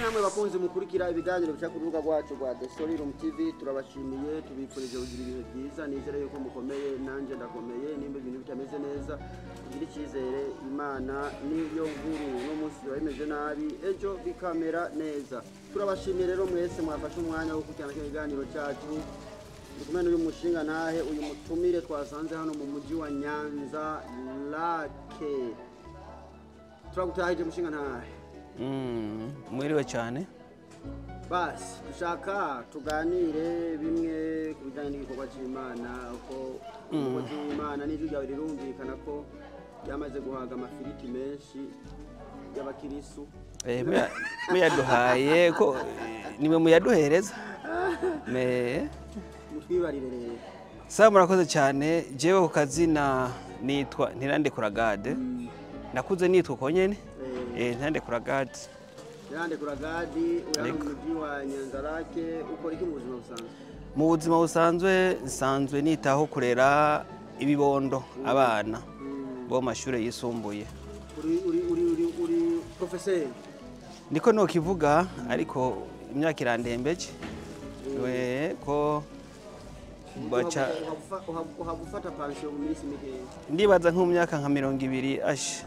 namwe bakunzi mukurikira ibiganiro bica ku rubuga rwacu rwa The Storyroom TV turabashimiye tubifurije kugira ibihe byiza nizere yuko mukomeye nanje ndakomeye nimba ibintu bitameze neza kugira icyizere Imana niyo nkuru no munsi wemeze nabi ejo bikamera neza turabashimiye rero mwese mwafashe umwanya wo kujyana ikiganiro cyacu kumena uyu mushinga nahe uyu mutumire twasanze hano mu mujyi wa Nyanza Lake turagutahije mushinga nahe mwiriwe cyane basi dushaka tuganire bimwe ku bijyanye n'igikorwa cy'Imana uko igikorwa cy'Imana n'ijwi ryawe rirumvikana ko ryamaze guhaga amafiriti menshi y'abakirisu muyaduhaye ko nimwe muyaduhereza mutwibarire rero sawa murakoze cyane jewe ku kazina nitwa Ntirandekura Gade nakuze nitwa uko nyene Ntirandekura Gade uri mu mujyi wa Nyanza Lake ukora iki mu buzima busanzwe mu buzima busanzwe nsanzwe nitaho kurera ibibondo abana bo mashuri yisumbuye uri professeur niko no kivuga ariko imyaka irandembeje ko baca uhagufata pension mu minsi mike ndibaza nko mu myaka nka 20 ashe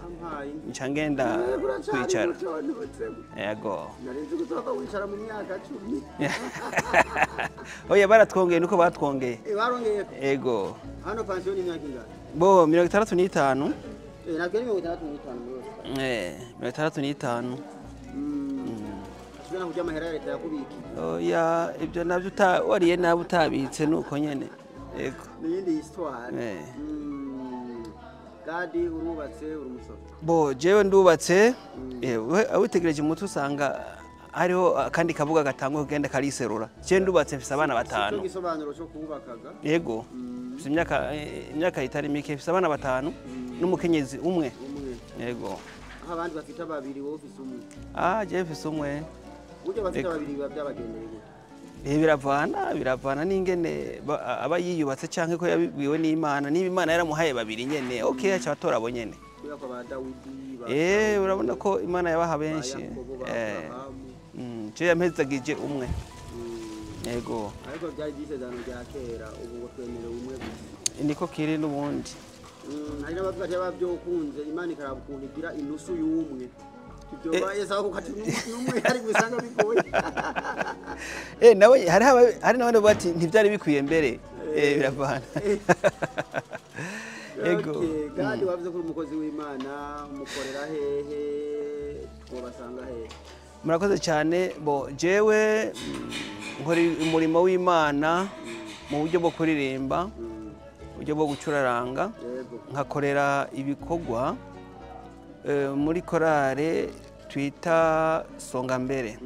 nca ngenda kwicara yego narinzi gutoka wicara mu myaka 10 oya baratwongeye nuko batwongeye barongeye yego hano pension ni myaka ingahe bo 65 nakeri 65 Shobora kujya amahera ya leta yakubiki oya ibyo nabyo wariye nabi utabitse nuko nyene yego n'iyindi histoire Gadi urubatse uri umusore bo jewe ndubatse awitegereje umutu usanga hariho kandi kavuga gatangwe kugenda kariserura je ndubatse mfise abana batanu cyo gisobanuro cyo kubakaga yego mfise imyaka itari mike mfise abana batanu n'umukenyezi umwe yego abandi bafite babiri wowe ufise umwe je mfise umwe uje bafite babiri byabagendeye biravana n'ingene aba yiyubatse canke ko yabibwiwe n'Imana niba Imana yaramuhaye babiri nyene okay acha batora abo nyene ko ba Dawidi urabona ko Imana yabaha benshi je yampezagije umwe yego ariko byari byisezerano bya kera ubu ngo twemere umwe niko kiri n'ubundi hari n'abavuga ati abavyo ukunze Imana ikarabukuntu igira inusu y'umwe ibyo bayesa ko kati n'umwe ari gusanga bigoye nawe hari n'abandi bati ntibyari bikwiye mbere biravana yego Gadi wavuze ko umukozi w'Imana umukorera hehe twobasanga hehe murakoze cyane bo jewe nkora umurimo w'Imana mu buryo bwo kuririmba uburyo bwo gucuraranga nkakorera ibikorwa muri korale twita Songa Mbere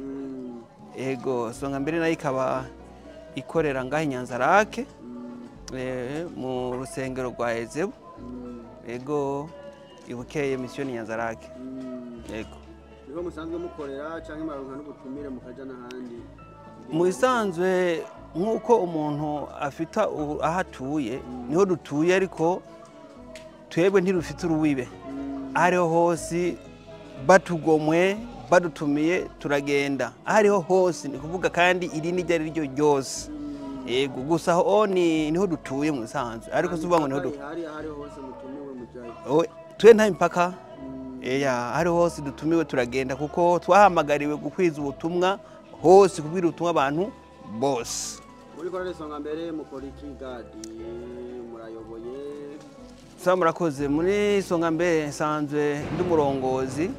ego Songa Mbere nayo ikaba ikorera ngaho Nyanza Lake mu rusengero rwa Ezebu ego ibukeye mission Nyanza Lake ego niho musanzwe mukorera canke maronka n'ubutumire mukaja n'ahandi mu isanzwe nk'uko umuntu afita ahatuye niho dutuye ariko twebwe ntirufite uruwibe ahariho hose batugomwe badutumiye turagenda ahariho hose ni kuvuga kandi iri ni ryari ryo ryose yego gusa ho niho dutuye mu isanzwe ariko suvuga ngo niho ahariho hose mutumiwe mujaye twe nta impaka ahariho hose dutumiwe turagenda kuko twahamagariwe gukwiza ubutumwa hose kubwira ubutumwa abantu bose muri korale Songa Mbere mukora iki Gadi murayoboye sawa murakoze muri Songa Mbere nsanzwe ndi umurongozi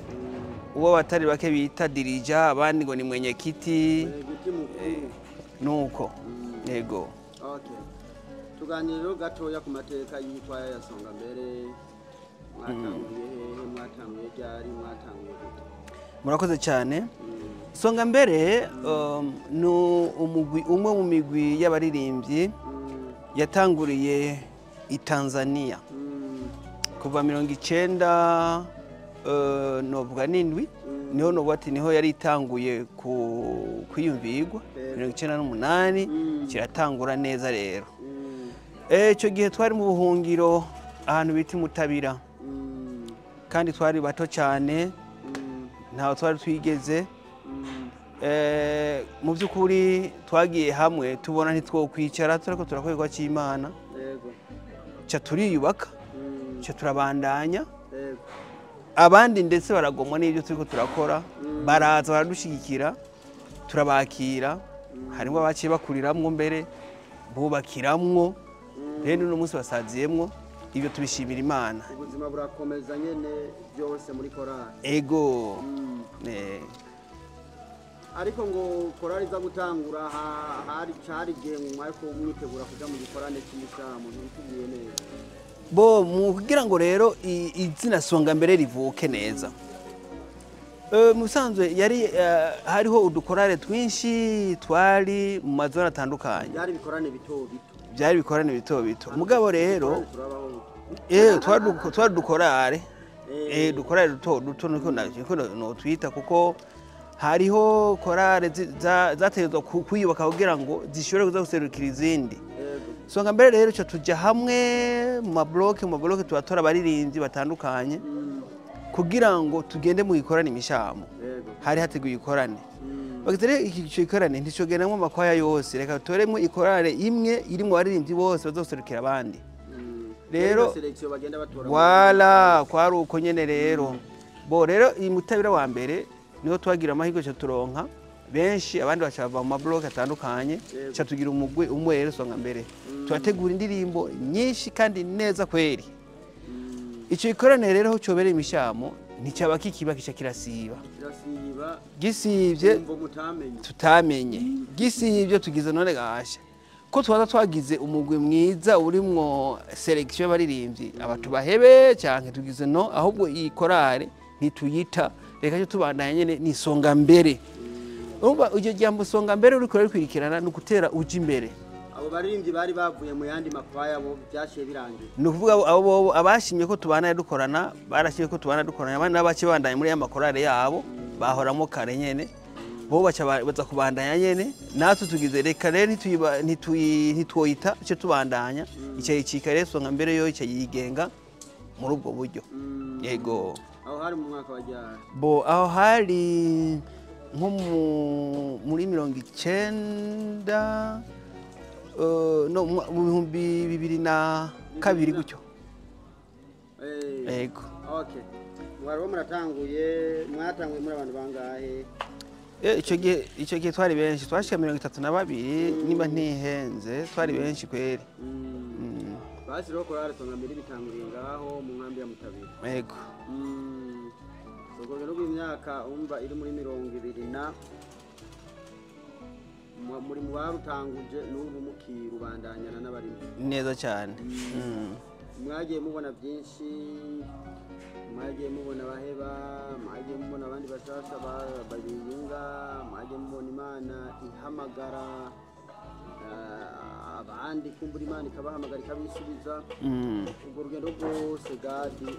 uwo batari bake bita dirija abandi ngo ni mwenyekiti nuko yego okay tuganiriro gatoya ku mateka y'itwaya ya Songa Mbere mwatanguye ryari mwatanguye gute murakoze cyane Songa Mbere umwe mu migwi y'abaririmbyi yatanguriye i Tanzania kuva 19 novuga n'indwi niho no bati niho yari itanguye kwiyumvirwa 1998 kiratangura neza rero icyo gihe twari mu buhungiro ahantu bita Mutabira kandi twari bato cyane ntaho twari twigeze mu by'ukuri twagiye hamwe tubona ntitwokwicara turiko turakorerwa cy'Imana yego ca turiyubaka ca turabandanya yego abandi ndetse baragomwa n'ibyo turiko turakora baraza baradushigikira turabakira harimo abaciye bakuriramwo mbere bubakiramwo rero uno munsi basaziyemwo ibyo tubishimira Imana ubuzima burakomeza nyene byose muri korali ego ariko ngo korali za gutangura hari cari gihe ariko mwitegura kuja mu gikorane cy'umushamo ntibitugiye neza bo mu kugira ngo rero izina songa mbere rivuke neza musanzwe yari hariho udukorale twinshi twari mu mazona atandukanye byari bikorane bito bito byari bikorane bito bito mugabo rero twari dukorale dukorale duto duto niko no twita kuko hariho korale zategezwa kwiyubaka kugira ngo zishobore kuza guserukira izindi songa mbere rero cyo tujya hamwe mu mabloke tubatora abaririmbyi batandukanye kugira ngo tugende mu ikorane imishamo hari hateguye ikorane bageze rero iki gikorane nticogenamo amakwaya yose reka toremwe ikorane imwe iri mu baririmbyi bose bazoserukira abandi rero wala kwari uko nyene rero bo rero iyi mutabira wa mbere niho twagira amahirwe cyo turonka benshi abandi bacava mu mabloke atandukanye cyo tugira umugwe umwe rero songa mbere twategura indirimbo nyinshi kandi neza kweri icyo ikorane rero cyo bereye imishamo nticyaba kikiba kica kirasiba gisivye tutamenye gisivye tugize none gasha ko twaza twagize umugwe mwiza urimwo selection y'abaririmbyi abatu bahebe cyane tugize no ahubwo iyi korale ntituyita reka cyo tubandanye nyene ni songa mbere umva ujye jambo songa mbere uri kwirikirana no gutera uji imbere abo baririmbyi bari bavuye mu yandi makwaya bo byashiye birangiye no kuvuga abo abashimye ko tubana dukorana barashimye ko tubana dukorana abandi nabace bandanye muri ya makorale yabo bahoramo kare nyene bo baza kubandanya nyene natwe tugize reka rero ntitwoyita cyo tubandanya icyayi cikare songa mbere yo icyayigenga muri ubwo buryo yego aho hari mu mwaka wa jana bo aho hari nko muri 19 no mu 2002 gutyo yego okay mwari muratanguye mwatanguye muri abantu bangahe icyo gihe twari benshi twashika 32 niba ntihenze twari benshi kweri basi roko songa mbere bitanguriye ngaho mu nkambi ya Mutabira yego sogoro rw'imyaka umva iri muri 20 muri mu barutanguje n'ubu mukirubandanyana n'abari neza cyane mwagiye mubona byinshi mwagiye mubona baheba mwagiye mubona abandi bashasha babiyunga mwagiye mubona Imana ihamagara abandi kumbura Imana ikabahamagara ikabisubiza ubwo rugendo rwose gadi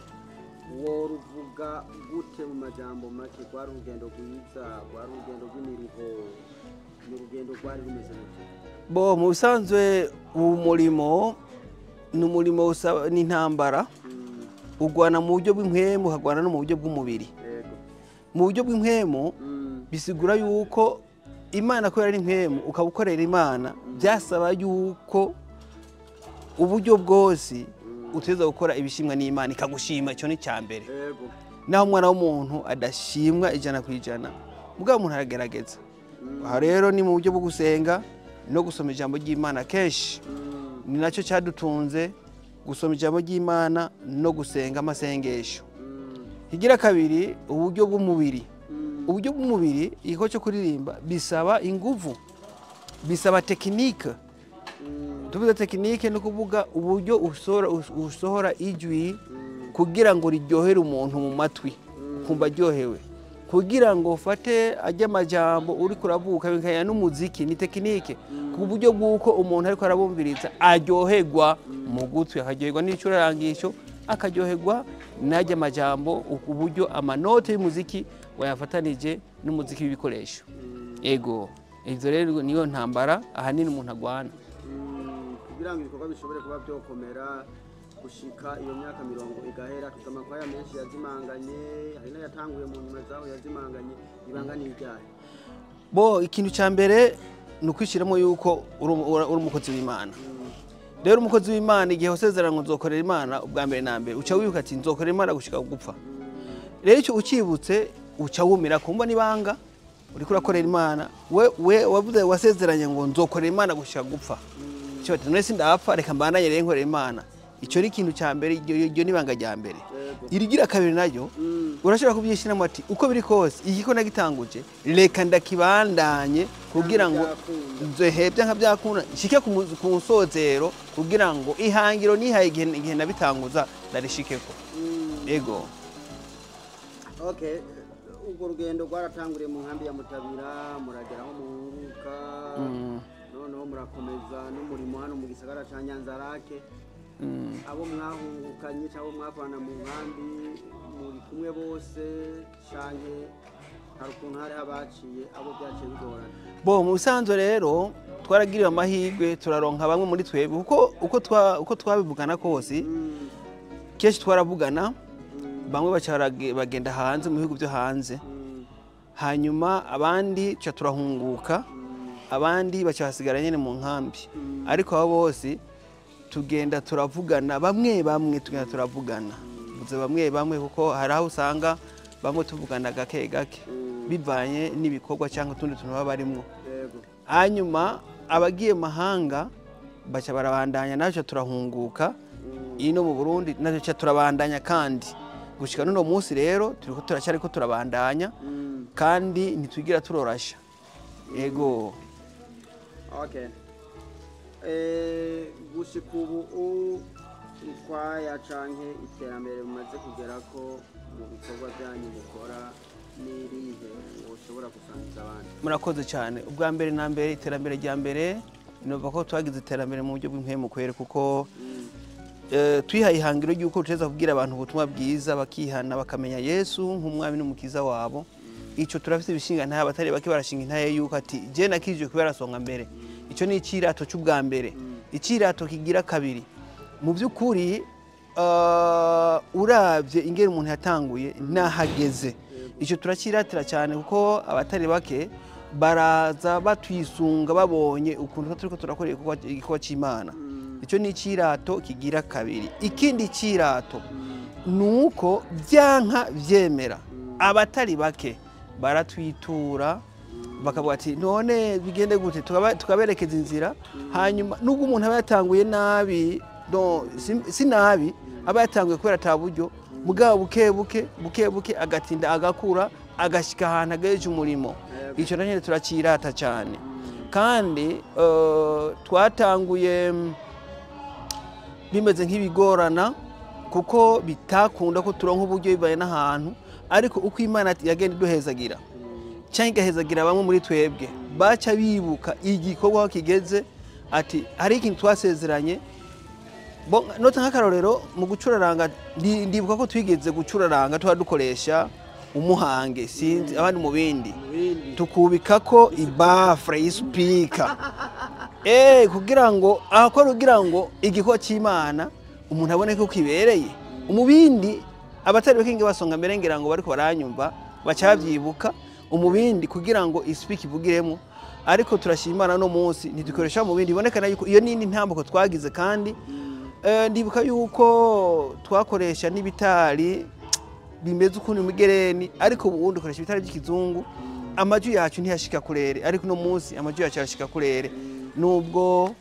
woruvuga gute mu majambo make rwari urugendo rwiza rwari urugendo rw'imiruho ni urugendo rwari rumeze gute bo mu bisanzwe umurimo ni umurimo usaba n'intambara ugwana mu buryo bw'impwemu hagwana no mu buryo bw'umubiri mu buryo bw'impwemu bisigura yuko Imana ko yari impwemu ukabukorera Imana byasaba yuko uburyo bwose uteza gukora ibishimwa n'Imana ikagushima cyo ni cyambere naho umwana w'umuntu adashimwa 100% mugabo umuntu aragerageza aha rero ni mu buryo bwo gusenga no gusoma ijambo ry'Imana kenshi ni nacyo cyadutunze gusoma ijambo ry'Imana no gusenga amasengesho higira kabiri uburyo bw'umubiri uburyo bw'umubiri iko cyo kuririmba bisaba inguvu bisaba technique tuvuze technique no kuvuga uburyo usohora ijwi kugira ngo riryohere umuntu mu matwi kumva ryohewe kugira ngo ufate ajya amajambo uri kuravuka bikaya n'umuziki ni technique ku buryo bwuko umuntu ariko arabumviriza aryoherwa mu gutwi akaryoherwa n'icurarangisho akaryoherwa najya amajambo uburyo amanote y'umuziki wayafatanije n'umuziki w'ibikoresho ego ivyo rero niyo ntambara ahanini umuntu agwana kugira ngo ibikorwa bishobore kuba byokomera gushika iyo myaka 70 igahera tukamakwaya menshi yazimanganye hari n'ayatanguye mu nyuma zaho yazimanganye ibanga n'ibyaye bo ikintu cya mbere ni ukwishyiramo yuko uri umukozi w'Imana. Rero umukozi w'Imana igihe usezerana ngo nzokorera Imana ubwa mbere na mbere uca wibuka ati nzokorera Imana gushika gupfa. Rero icyo ukibutse uca wumira kumva nibanga uriko urakorera Imana we wavuze wasezeranye ngo nzokorera Imana gushika gupfa. Cyo ati none sindapfa reka mbandanye rero nkorera Imana. Icyo ni ikintu cya mbere iryo nibanga rya mbere. Irigira kabiri nayo urashobora kubyishiramo ati uko biri kose igiko nagitanguje reka ndakibandanye kugira ngo nzohebye nka byakuna shike ku musozero kugira ngo ihangiro nihaye igihe nabitanguza narishikeko. Ego. Okay, ubwo rugendo rwaratanguriye mu nkambi ya Mutabira murageraho muhuruka noneho murakomeza n'umurimo hano mu gisagara ca Nyanzarake. Abo mwahungukanye cyangwa mwavana mu nkambi muri kumwe bose canke hari ukuntu hari abaciye abo byaciye bigorana? Bo mu bisanzwe rero twaragiriwe amahirwe turaronka bamwe muri twebwe uko twabivugana kose kenshi twaravugana bamwe bagenda hanze mu bihugu byo hanze hanyuma abandi cyo turahunguka abandi bacahasigara nyene mu nkambi ariko abo bose tugenda turavugana bamwe tugenda turavugana buze bamwe kuko hari aho usanga bamwe tuvugana gake bivanye n'ibikorwa cyangwa tundi tuntu baba barimwo. Hanyuma abagiye mahanga baca barabandanya naje turahunguka ino mu Burundi naje turabandanya kandi gushika none munsi rero turiko turacyariko turabandanya kandi ntitwigira turorasha. Ego. Okay. Gushika ubu ikwaya canke iterambere mumaze kugera ko mu bikorwa byanyu mukora n'irihe ushobora gusangiza abandi? Murakoze cyane. Ubwa mbere na mbere iterambere rya mbere nova ko twagize iterambere mu buryo bw'impemu kwere kuko twihaye ihangiro ry'uko tuteza kubwira abantu ubutumwa bwiza bakihana bakamenya Yesu nk'umwami n'umukiza wabo. Ico turafite ibishinga nta batari bake barashinga intaye yuko ati je nakije kubera songa mbere. Ico ni ikirato cy'ubwa mbere. Ikirato kigira kabiri. Mu by'ukuri uravye ingere umuntu yatanguye nahageze. Ico turakiratira cyane kuko abatari bake baraza batwisunga babonye ukuntu turiko turakorera igikorwa cy'Imana. Ico ni ikirato kigira kabiri. Ikindi kirato nuko byanka vyemera abatari bake baratwitura bakavuga ati none bigende gute tukaberekeza inzira hanyuma nubwo umuntu aba yatanguye nabi si nabi aba yatanguye kubera ataburyo mugabo buke agatinda agakura agashika ahantu ageje umurimo. Ico nanye turakirata cyane kandi twatanguye bimeze nk'ibigorana kuko bitakunda ko turonka uburyo bibaye n'ahantu ariko uko Imana yagenda iduhezagira cyangwa igahezagira bamwe muri twebwe baca bibuka igikorwa kigeze ati hari ikintu twasezeranye nota nk'akarorero mu gucuraranga ndibuka ko twigeze gucuraranga dukoresha umuhange sinzi abandi mu bindi tukubika ko ibafre speaker kugira ngo kugira ngo igikorwa cy'Imana umuntu abone ko kibereye umubindi abatari bakinge basonga mbere ngira ngo bariko baranyumva bacavyibuka umubindi kugira ngo ispeak ivugiremo ariko turashimana no munsi ntidukoresha mu bindi ibonekana yuko iyo nini ntambuko twagize kandi ndibuka yuko twakoresha n'ibitari bimeze ukuntu mugereni ariko ubundi ukoresha ibitari by'ikizungu amaju yacu ntiyashika kurere ariko no munsi amaju yacu arashika kurere nubwo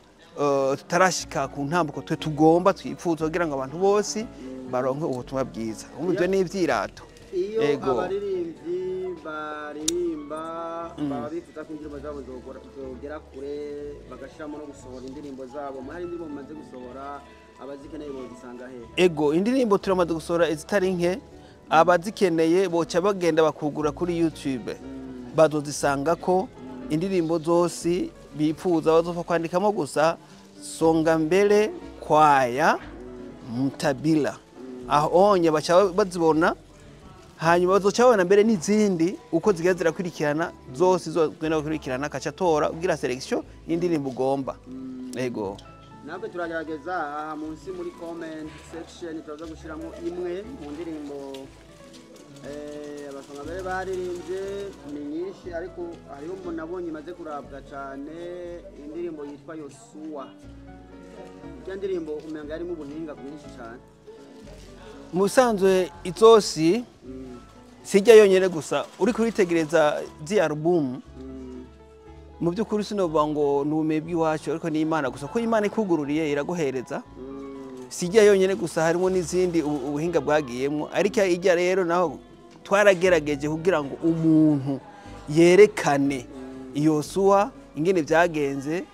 tutarashika ku ntambuko twe tugomba twipfuza kugira ngo abantu bose baronke ubutumwa bwiza umutwe n'ivyirato. Ego abaririmbyi baririmba baba bifuza ko indirimbo zabo zogera kure bagashiramo no gusohora indirimbo zabo muri indirimbo mumaze gusohora abazikeneye bozisanga he? Ego indirimbo turamaze gusohora izitari nke abazikeneye boca bagenda bakugura kuri YouTube bazozisanga ko indirimbo zose bifuza bazofa kwandikamo gusa songa mbere kwaya Mutabira aho onye bacha bazibona hanyuma bazoca babona mbere n'izindi uko zigazira kwirikirana zose zogenda kwirikirana kaca tora ugira selection y'indirimbo ugomba. Ego nabwe turagerageza aha munsi muri comment section turaza gushiramo imwe mu ndirimbo abasonga mbere baririmbye ni nyinshi ariko hariho umuntu nabonye imaze kurabwa cyane indirimbo yitwa Yosuwa. Iyo ndirimbo umenga yarimo ubuhinga bwinshi cyane. mu busanzwe itosi sijya yonyine gusa uri kuritegereza zi album mu by'ukuri sinovuga ngo ni ubumenyi bw'iwacu ariko ni Imana gusa ko Imana ikugururiye iraguhereza sijya yonyine gusa harimo n'izindi ubuhinga bwagiyemo ariko ijya rero naho twaragerageje kugira ngo umuntu yerekane Yosuwa ingene byagenze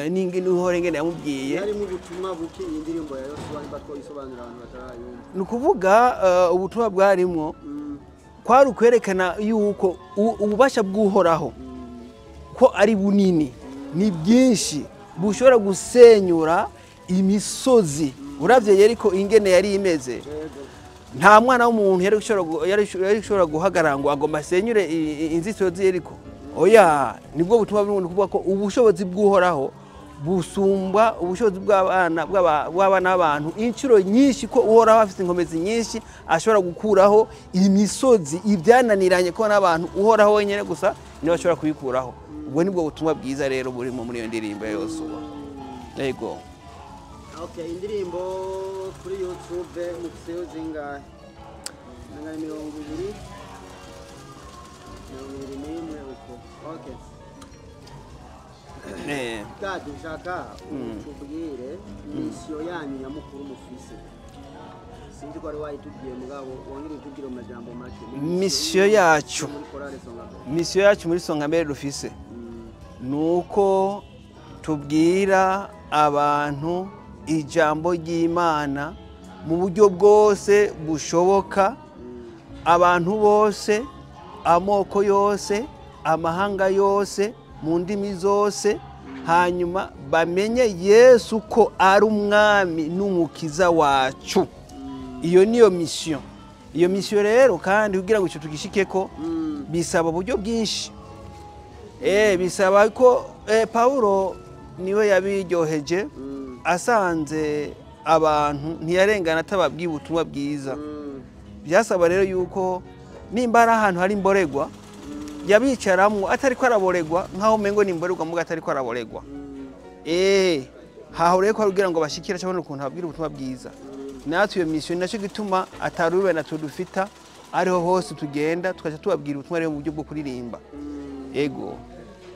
n'ingene uhore ingene yamubwiye harimo ubutumwa buki iyi ndirimbo ya Yosuwa niba twisobanurira abantu batarayumva. ni ukuvuga ubutumwa bwarimo kwari ukwerekana yuko ububasha bw'uhoraho ko ari bunini ni bwinshi bushobora gusenyura imisozi uravye yeriko ingene yari imeze nta mwana w'umuntu yari gushobora guhagarara ngo agomba asenyure inzitiro z'Yeriko oya nibwo butumwa bw'umuntu kuvuga ko ubushobozi bw'uhoraho busumba ubushobozi bw'abana b'abantu incuro nyinshi ko uhoraho afite inkomezi nyinshi ashobora gukuraho imisozi ibyananiranye ko n'abantu uhoraho wenyine gusa niba ashobora kubikuraho ubwo nibwo butumwa bwiza rero burimo muri iyo ndirimbo ya Yosuwa. Yego. Okay, indirimbo kuri YouTube mufiteho zingahe? Nanga 20 n'imwe uko. Okay. Kadi nshaka tubwire misiyo yanyu nyamukuru mufise. Sinzi ko ari wayitubwiye mugabo wongere utubwire mu majambo make. Misiyo yacu muri Songa Mbere dufise nuko tubwira abantu ijambo ry'Imana mu buryo bwose bushoboka, abantu bose, amoko yose, amahanga yose, mu ndimi zose, hanyuma bamenye Yesu ko ari umwami n'umukiza wacu. Iyo niyo mission. Iyo mission rero kandi kugira ngo icyo tugishikeko bisaba uburyo bwinshi. Bisaba ko Paulo niwe yabiryoheje asanze abantu ntiyarengana atababwiye ubutumwa bwiza. Byasaba rero yuko nimba ari ahantu hari imboregwa yabicaramwo atari ko araboregwa nkaho mengo ni imboregwa muga atari ko araboregwa. Haho rero ko kugira ngo bashikira cyabona ukuntu ababwira ubutumwa bwiza. Natwe iyo mission naco gituma atarube na tudufita ariho hose tugenda tukaje tubabwira ubutumwa rero mu buryo bwo kuririmba. Ego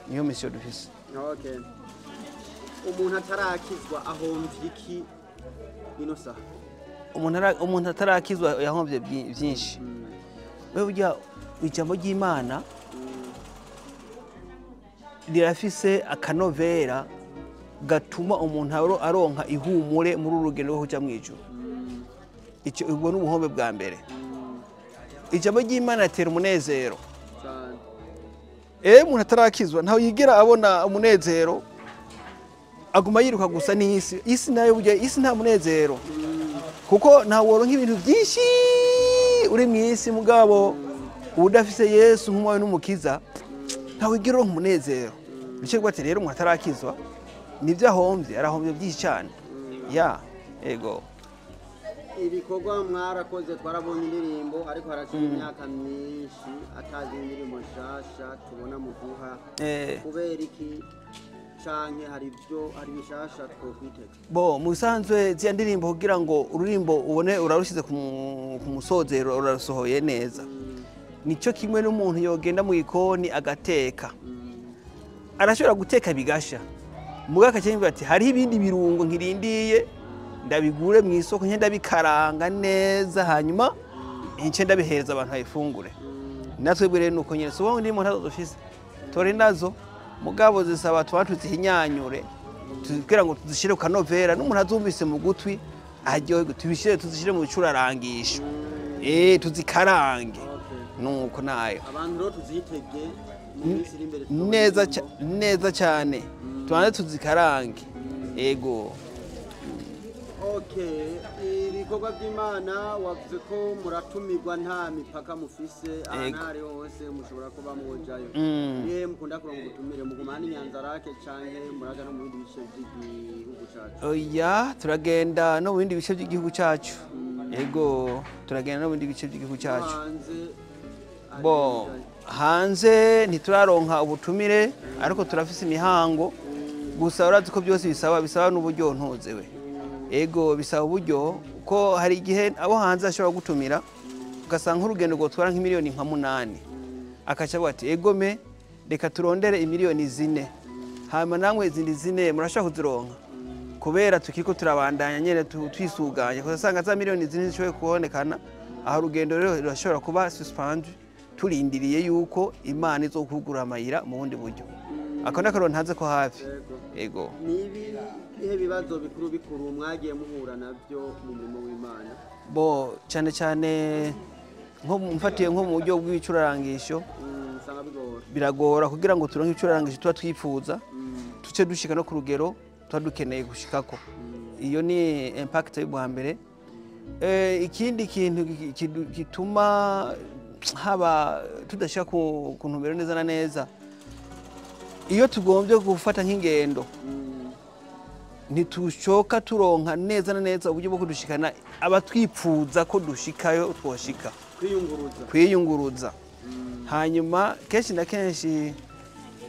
niyo mission dufise. Okay. Umuntu atarakizwa ahomvye iki ino saha? Umuntu atarakizwa yahomvye byinshi. Wewe ujya ijambo ry'Imana rirafise akanovera gatuma umuntu aronka ihumure muri urugendo rwo kuja mwijuru. Icyo ubwo n'ubuhombe bwa mbere. Ijambo ry'Imana atera umunezero. Umuntu atarakizwa ntaho yigera abona umunezero aguma yiruka gusa n'isi. Isi nayo burya isi nta munezero kuko nta woronka ibintu byinshi uri mu isi mugabo udafise Yesu nk'umwe n'umukiza ntawe yigera uronka umunezero. Bice gwate rero umuntu atarakizwa nibyo ahombye arahombye byinshi cyane. Ego. Ibikorwa mwarakoze twarabonye indirimbo ariko haraciye imyaka myinshi atazi indirimbo nshasha tubona mu guha kubera iki canke hari bishasha twokwiteka. Musanzwe ziya ndirimbo kugira ngo ururimbo ubone urarushize ku musozero urasohoye neza. Nico kimwe n'umuntu yogenda mu ikoni agateka. Arashobora guteka bigasha. Mugaka cyangwa ati hari ibindi birungo nkirindiye ndabigure mu isoko nyenda bikaranga neza hanyuma ince ndabihereza abantu bayifungure. Natwe bwire nuko nyine so ndi mu ntazo dufise. Tore nazo mugabo zisaba twantu zihinyanyure tugira ngo tuzishire ku kanovera n'umuntu azumvise mu gutwi ajyoye tubishire tuzishire mu bicurarangisho tuzikarange nuko nayo abantu rero tuzitege neza cyane tubanze tuzikarange. Ego. Okay, ibikorwa by'Imana wavuze ko muratumirwa nta mipaka mufise ahantu hose mushobora kuba mwojayo. Mukunda kuronka ubutumire mugumana Inyanzarake canke muraja no mu bindi bice by'igihugu cyacu? Turagenda no mu bindi bice by'igihugu cyacu. Ego, turagenda no mu bindi bice by'igihugu cyacu. bo hanze ntituraronka ubutumire ariko turafise imihango gusa urazi ko byose bisaba n'uburyo ntuzewe ego bisaba uburyo ko hari igihe abo hanze ashobora gutumira ugasanga nk'urugendo rwotwara nk'imiliyoni nka 8 akaca avuga ati ego me reka turondere imiliyoni 4 hama namwe izindi 4 murashaka kuzironka kubera tukiko turabandanya nyene twisuganye kusanga za miliyoni 4 zishoboye kubonekana aho urugendo rero rurashobora kuba suspend turindiriye yuko Imana izokugura amayira mu bundi buryo ako nakaro ntaze ko hafi ego nibi ihe bibazo bikuru mwagiye muhura navyo mu murimo w'Imana bo cyane nko mfatiye nko mu buryo bw'icurarangisho biragora kugira ngo turonke icurarangisho tuba twifuza tuce dushika no ku rugero tuba dukeneye gushikako iyo ni impact y'ubwa mbere ikindi kintu gituma haba tudashaka ku ntumbero neza na neza iyo tugombye gufata nk'ingendo ntitushoka turonka neza na neza uburyo bwo kudushikana abatwipfuza ko dushikayo twoshika kwiyunguruza hanyuma kenshi na kenshi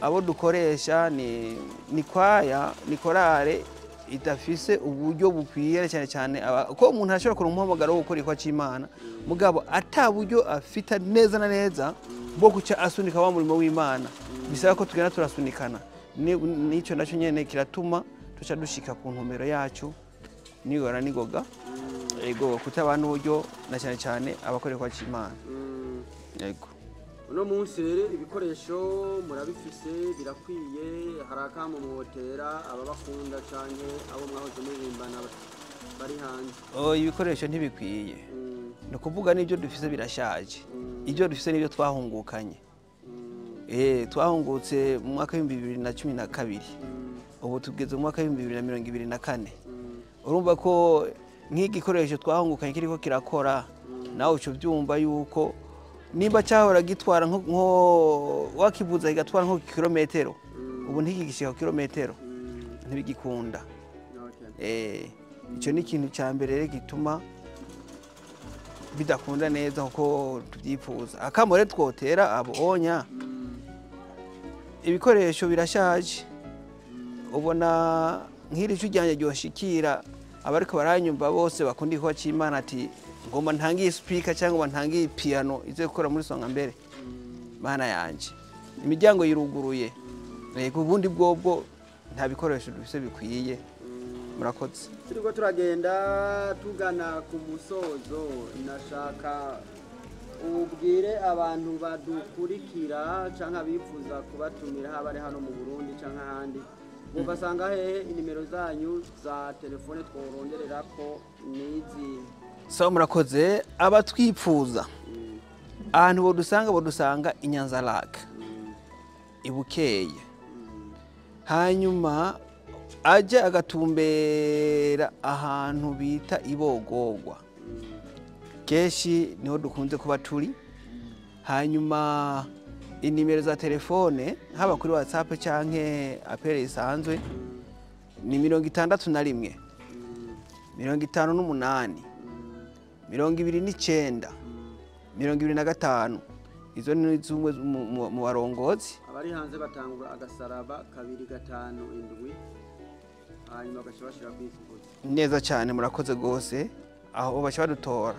abo dukoresha ni kwaya ni korale idafise uburyo bukwiye cyane ko umuntu ashobora kuronka umuhamagaro wo gukora ikwa c'Imana mugabo ataburyo afita neza na neza bwo guca asunika wa murimo w'Imana bisaba ko tugenda turasunikana nico naco nyene kiratuma tuca dushika ku ntumbero yacu nigora nigoga ego kutabana uburyo na cyane abakora ikwa c'Imana yego uno munsi rero ibikoresho murabifise birakwiye harakamo muhotera ababakunda canke abo mwahoze murimbana bari hanze ibikoresho ntibikwiye no kuvuga n'ibyo dufise birashaje ibyo dufise n'ibyo twahungukanye twahungutse mu mwaka wa 2012 ubu tugeze mu mwaka wa 2024 urumva ko nk'igikoresho twahungukanye kiriko kirakora nawe uco byumva yuko nimba cyahora gitwara nko wakivuza igatwara nko kilometero ubu ntikigishika kilometero ntibigikunda ico ni ikintu cya mbere gituma bidakunda neza uko tubyifuza akamore twotera abonya ibikoresho birashaje ubona nk'iri cyujyanye ryoshikira abariko baranyumva bose bakundi ko c'Imana ati ngoma ntangiye speaker cyangwa ntangiye piano ize gukora muri songa mbere mana yanje imiryango yiruguruye ku bundi bwobwo nta bikoresho dufise bikwiye murakoze turiko turagenda tugana ku musozo nashaka ubwire abantu badukurikira canke abifuza kubatumira haba ari hano mu Burundi canke ahandi mubasanga hehe inimero zanyu za telefone tworondererako nizi so murakoze abatwipfuza ahantu bodusanga Inyanzarake ibukeye hanyuma aje agatumbera ahantu bita Ibogorwa keshi niho dukunze kuba turi hanyuma inimero za telefone haba kuri WhatsApp canke apere isanzwe ni 61 58 29 25 izo ni zumwe mu barongozi abari hanze batangura agasaraba 257 hanyuma bashobora kwifuza neza cyane murakoze gose aho bashobora dutora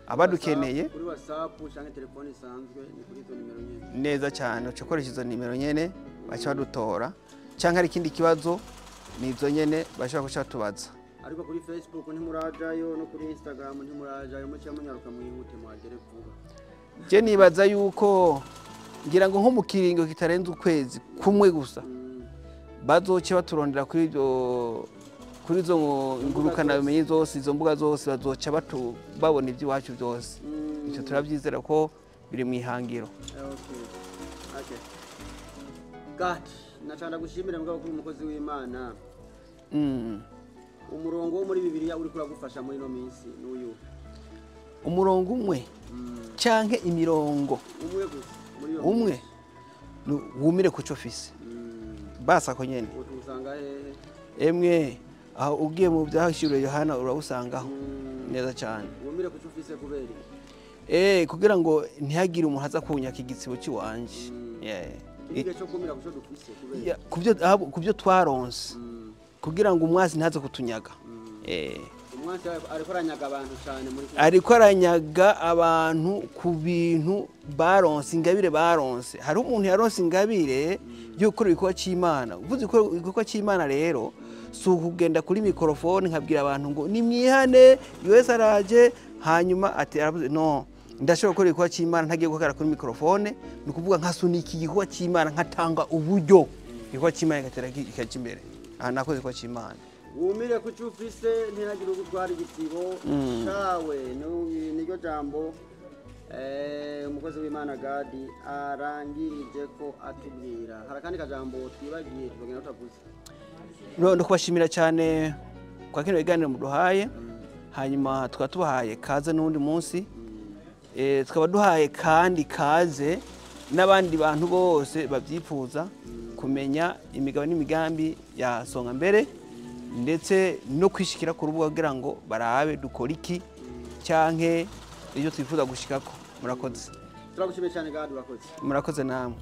abadukeneye kuri WhatsApp canke telefone isanzwe ni kuri izo nimero nyene neza cyane ucokoresha izo nimero nyene bashobora dutora canke ari ikindi kibazo nizo nyene bashobora guca tubaza ariko kuri Facebook ntimurajayo no kuri Instagram ntimurajayo mucye munyaruka mwihute mwagere vuba je nibaza yuko ngira ngo nko mu kiringo kitarenze ukwezi kumwe gusa bazoce baturondera kuri izo ngurukana bimenye zose izo mbuga zose bazoca babona iby'iwacu byose icyo turabyizera ko biri mu ihangiro okay God nacanda gushimira mugabo kuri umukozi w'Imana umurongo wo muri Bibiliya uri kuragufasha muri no minsi n'uyu umurongo umwe canke imirongo umwe gusa muri yo umwe wumire kuco fise basa ko nyene utuzanga hehe emwe aho ugiye mu byahishuriye Yohana urabusangaho neza cyane wumire kuco fise kubera kugira ngo ntihagire umuntu aza kunyaka igitsibo cy'iwanje igihe cyo kumira kuco dufise kubyo twaronse kugira ngo umwasi ntaze kutunyaga umwasi ariko aranyaga abantu cyane muri ariko aranyaga abantu ku bintu baronse ingabire baronse hari umuntu yaronse ingabire yo gukora ibikorwa cy'Imana uvuze ko ibikorwa cy'Imana rero si ukugenda kuri mikrofone nkabwira abantu ngo nimwihane wese araje hanyuma ati aravuze no ndashobora gukora ibikorwa cy'Imana ntagiye guhagarara kuri mikrofone ni ukuvuga nkasunika igikorwa cy'Imana nkatanga uburyo igikorwa cy'Imana kikaja imbere aha nakoze igikorwa cy'Imana wumire ku cyufise ntihagire ugutwara igisibo cawe niryo jambo umukozi w'Imana Gadi arangirije ko atubwira hari akandi kajambo twibagiye tugenda tutavuze no kubashimira cyane kwa kino biganiro muduhaye hanyuma tukaba tubahaye kaze n'undi munsi tukaba duhaye kandi kaze n'abandi bantu bose babyifuza kumenya imigabo n'imigambi ya Songa Mbere ndetse no kwishikira ku rubuga kugira ngo barabe dukora iki cyanke iyo twifuza gushikako murakoze turagushimiye cyane Gadi urakoze murakoze namwe